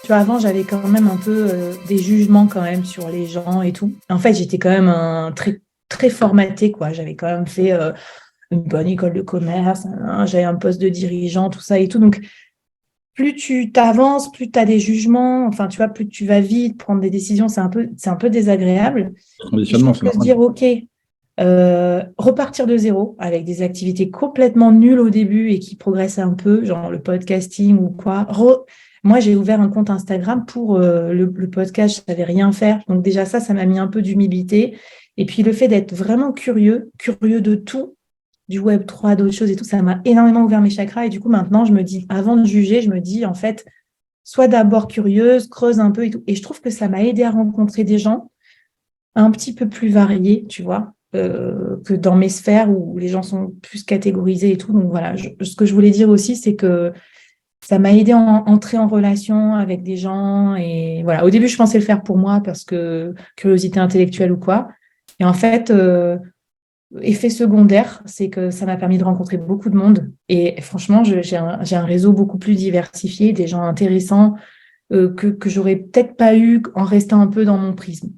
Tu vois, avant, j'avais quand même un peu des jugements quand même sur les gens et tout. En fait, j'étais quand même très, très formatée, quoi. J'avais quand même fait une bonne école de commerce, hein, j'avais un poste de dirigeant, tout ça et tout. Donc, plus tu t'avances, plus tu as des jugements, enfin, tu vois, plus tu vas vite, prendre des décisions, c'est un peu désagréable. Et je Conditionnement, trouve c'est que se normal. dire, OK, repartir de zéro avec des activités complètement nulles au début et qui progressent un peu, genre le podcasting ou quoi. Moi, j'ai ouvert un compte Instagram pour le podcast, je savais rien faire. Donc déjà ça m'a mis un peu d'humilité. Et puis le fait d'être vraiment curieux, curieux de tout, du Web3, d'autres choses et tout, ça m'a énormément ouvert mes chakras. Et du coup, maintenant, je me dis, avant de juger, je me dis, en fait, sois d'abord curieuse, creuse un peu et tout. Et je trouve que ça m'a aidé à rencontrer des gens un petit peu plus variés, tu vois, que dans mes sphères où les gens sont plus catégorisés et tout. Donc voilà, ce que je voulais dire aussi, c'est que ça m'a aidé à entrer en relation avec des gens. Et voilà, au début, je pensais le faire pour moi parce que curiosité intellectuelle ou quoi. Et en fait, effet secondaire, c'est que ça m'a permis de rencontrer beaucoup de monde. Et franchement, j'ai un réseau beaucoup plus diversifié, des gens intéressants que j'aurais peut-être pas eu en restant un peu dans mon prisme.